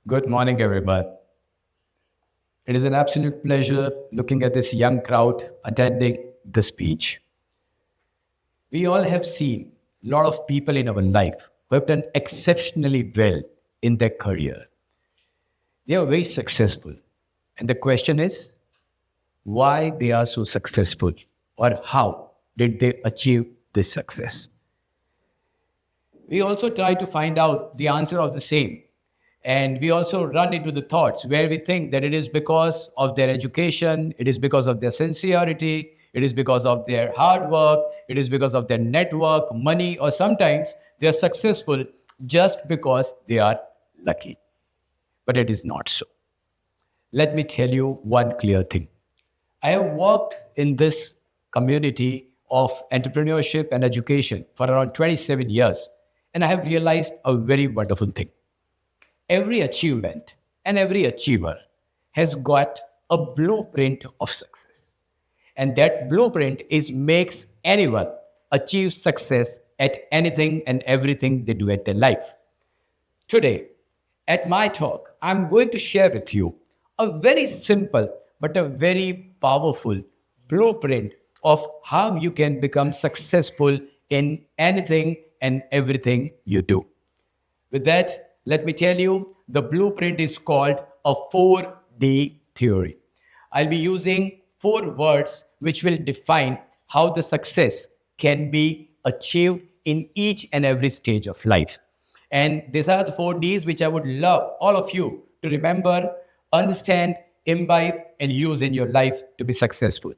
Good morning, everyone. It is an absolute pleasure looking at this young crowd attending the speech. We all have seen a lot of people in our life who have done exceptionally well in their career. They are very successful. And the question is, why they are so successful or how did they achieve this success? We also try to find out the answer of the same. And we also run into the thoughts where we think that it is because of their education, it is because of their sincerity, it is because of their hard work, it is because of their network, money, or sometimes they are successful just because they are lucky. But it is not so. Let me tell you one clear thing. I have worked in this community of entrepreneurship and education for around 27 years, and I have realized a very wonderful thing. Every achievement and every achiever has got a blueprint of success. And that blueprint is makes anyone achieve success at anything and everything they do at their life. Today, at my talk, I'm going to share with you a very simple but a very powerful blueprint of how you can become successful in anything and everything you do. With that, let me tell you, the blueprint is called a 4D theory. I'll be using 4 words which will define how the success can be achieved in each and every stage of life. And these are the 4Ds which I would love all of you to remember, understand, imbibe, and use in your life to be successful.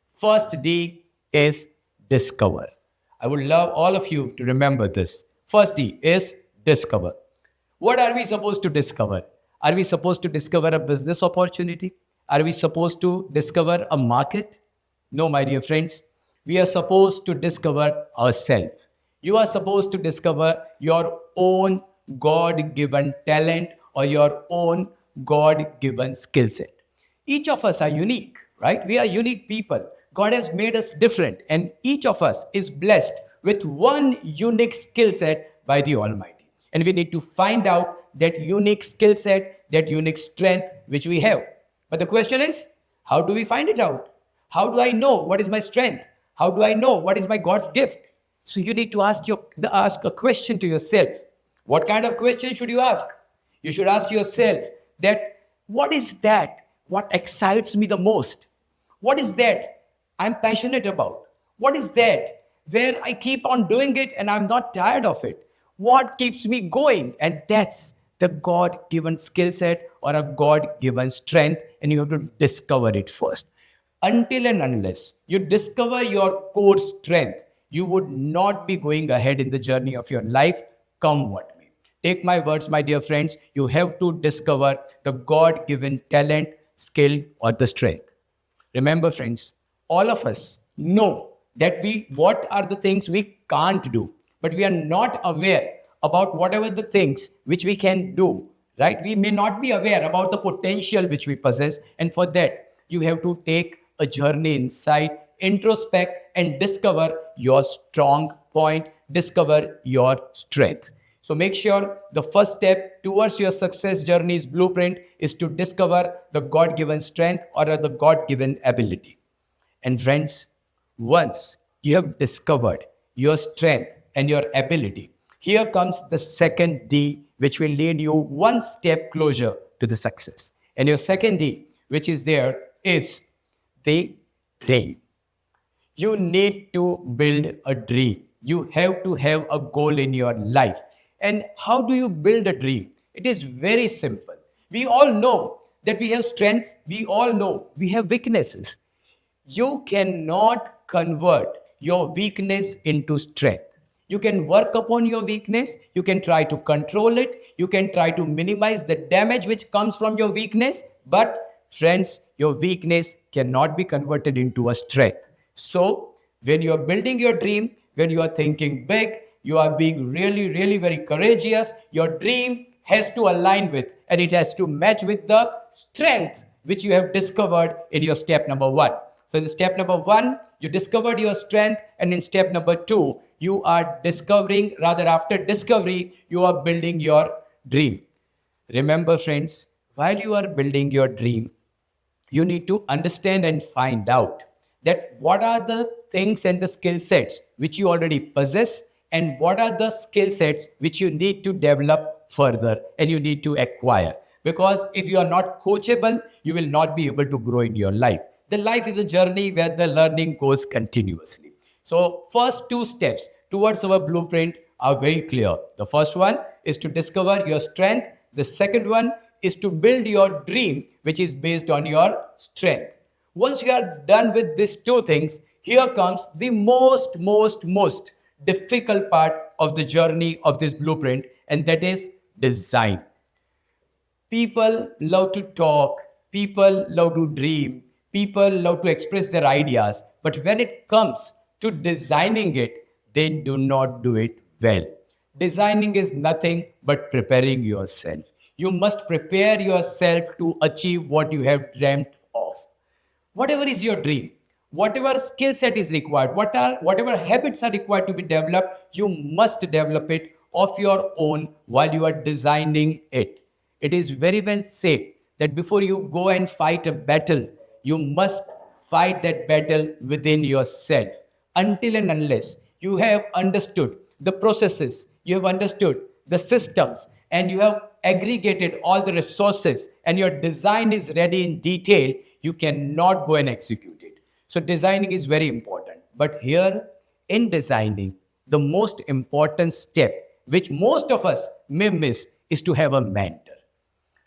First D is discover. I would love all of you to remember this. First D is discover. What are we supposed to discover? Are we supposed to discover a business opportunity? Are we supposed to discover a market? No, my dear friends. We are supposed to discover ourselves. You are supposed to discover your own God given talent or your own God given skill set. Each of us are unique, right? We are unique people. God has made us different, and each of us is blessed with one unique skill set by the Almighty. And we need to find out that unique skill set, that unique strength which we have. But the question is, how do we find it out? How do I know what is my strength? How do I know what is my God's gift? So you need to ask a question to yourself. What kind of question should you ask? You should ask yourself that what is that? What excites me the most? What is that I'm passionate about? What is that where I keep on doing it and I'm not tired of it? What keeps me going? And that's the God given skill set or a God given strength, and you have to discover it first. Until and unless you discover your core strength, you would not be going ahead in the journey of your life, come what may. Take my words, my dear friends, you have to discover the God given talent, skill, or the strength. Remember, friends, all of us know that what are the things we can't do, but we are not aware about whatever the things which we can do, right? We may not be aware about the potential which we possess. And for that, you have to take a journey inside, introspect, and discover your strong point, discover your strength. So make sure the first step towards your success journey's blueprint is to discover the God-given strength or the God-given ability. And friends, once you have discovered your strength and your ability, here comes the second D, which will lead you one step closer to the success. And your second D, which is there, is the dream. You need to build a dream. You have to have a goal in your life. And how do you build a dream? It is very simple. We all know that we have strengths. We all know we have weaknesses. You cannot convert your weakness into strength. You can work upon your weakness. You can try to control it. You can try to minimize the damage which comes from your weakness. But friends, your weakness cannot be converted into a strength. So when you are building your dream, when you are thinking big, you are being really, really very courageous, your dream has to align with and it has to match with the strength which you have discovered in your step number 1. So in step number 1, you discovered your strength, and in step number 2, you are discovering, rather after discovery, you are building your dream. Remember, friends, while you are building your dream, you need to understand and find out that what are the things and the skill sets which you already possess, and what are the skill sets which you need to develop further and you need to acquire. Because if you are not coachable, you will not be able to grow in your life. The life is a journey where the learning goes continuously. So first two steps towards our blueprint are very clear. The first one is to discover your strength. The second one is to build your dream, which is based on your strength. Once you are done with these two things, here comes the most difficult part of the journey of this blueprint, and that is design. People love to talk, people love to dream, people love to express their ideas. But when it comes to designing it, they do not do it well. Designing is nothing but preparing yourself. You must prepare yourself to achieve what you have dreamt of. Whatever is your dream, whatever skill set is required, whatever habits are required to be developed, you must develop it of your own while you are designing it. It is very well said that before you go and fight a battle, you must fight that battle within yourself. Until and unless you have understood the processes, you have understood the systems, and you have aggregated all the resources, and your design is ready in detail, you cannot go and execute it. So designing is very important. But here in designing, the most important step, which most of us may miss, is to have a mentor.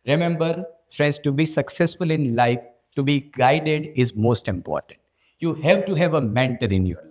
Remember, friends, to be successful in life, to be guided is most important. You have to have a mentor in your life.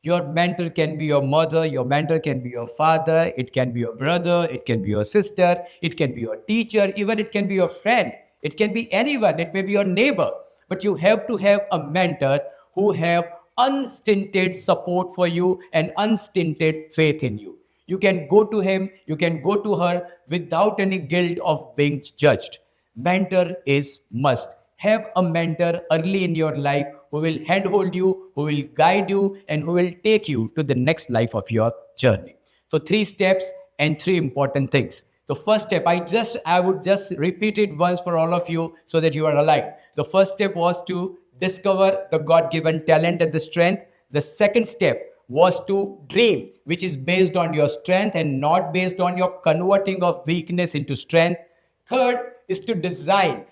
Your mentor can be your mother, your mentor can be your father, it can be your brother, it can be your sister, it can be your teacher, even it can be your friend, it can be anyone, it may be your neighbor. But you have to have a mentor who have unstinted support for you and unstinted faith in you. You can go to him, you can go to her without any guilt of being judged. Mentor is must. Have a mentor early in your life who will handhold you, who will guide you, and who will take you to the next life of your journey. So three steps and three important things. The first step, I would just repeat it once for all of you so that you are aligned. The first step was to discover the God-given talent and the strength. The second step was to dream, which is based on your strength and not based on your converting of weakness into strength. Third is to design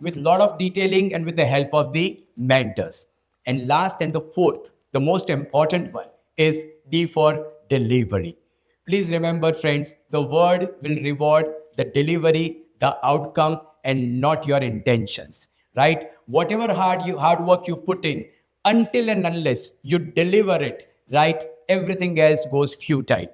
with a lot of detailing and with the help of the mentors. And last and the fourth, the most important one is D for delivery. Please remember, friends, the word will reward the delivery, the outcome, and not your intentions, right? Whatever hard work you put in, until and unless you deliver it, right, everything else goes futile.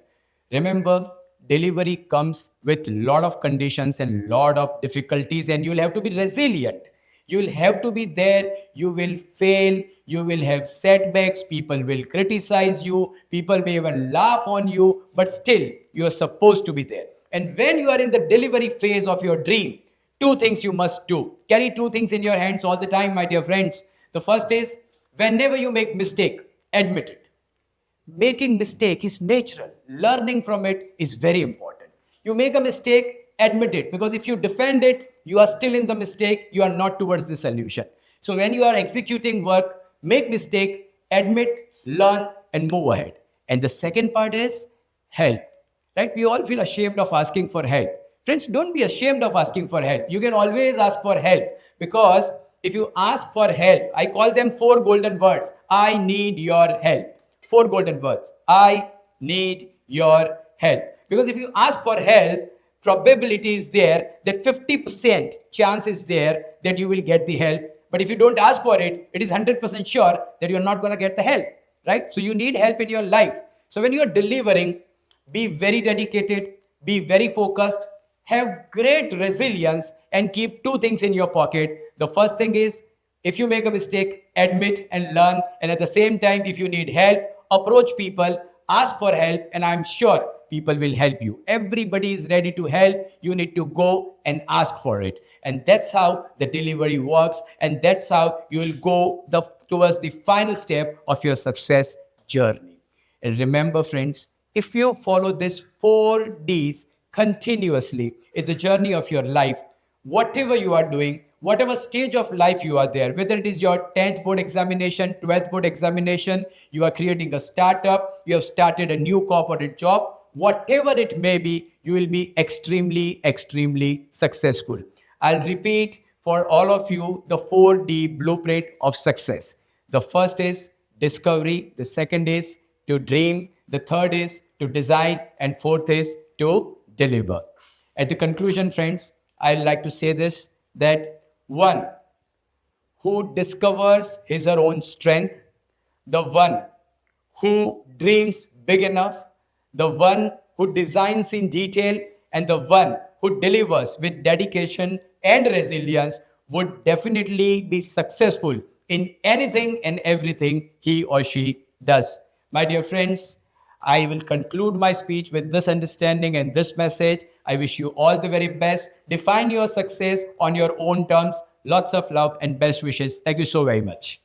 Remember, delivery comes with a lot of conditions and lot of difficulties, and you'll have to be resilient. You'll have to be there. You will fail. You will have setbacks. People will criticize you. People may even laugh on you, but still, you're supposed to be there. And when you are in the delivery phase of your dream, two things you must do. Carry two things in your hands all the time, my dear friends. The first is, whenever you make mistake, admit it. Making mistake is natural. Learning from it is very important. You make a mistake, admit it. Because if you defend it, you are still in the mistake. You are not towards the solution. So when you are executing work, make mistake, admit, learn, and move ahead. And the second part is help. Right? We all feel ashamed of asking for help. Friends, don't be ashamed of asking for help. You can always ask for help, because if you ask for help, I call them four golden words. I need your help. Four golden words. I need your help. Because if you ask for help, probability is there that 50% chance is there that you will get the help. But if you don't ask for it, it is 100% sure that you're not going to get the help. Right? So you need help in your life. So when you are delivering, be very dedicated, be very focused, have great resilience, and keep two things in your pocket. The first thing is, if you make a mistake, admit and learn. And at the same time, if you need help, approach people, ask for help, and I'm sure people will help you. Everybody is ready to help. You need to go and ask for it. And that's how the delivery works. And that's how you will go towards the final step of your success journey. And remember, friends, if you follow these 4 Ds, continuously in the journey of your life, whatever you are doing, whatever stage of life you are there, whether it is your 10th board examination, 12th board examination, you are creating a startup, you have started a new corporate job, whatever it may be, you will be extremely, extremely successful. I'll repeat for all of you the 4D blueprint of success. The first is discovery, the second is to dream, the third is to design, and fourth is to deliver. At the conclusion, friends, I'd like to say this, that one who discovers his or her own strength, the one who dreams big enough, the one who designs in detail, and the one who delivers with dedication and resilience would definitely be successful in anything and everything he or she does. My dear friends, I will conclude my speech with this understanding and this message. I wish you all the very best. Define your success on your own terms. Lots of love and best wishes. Thank you so very much.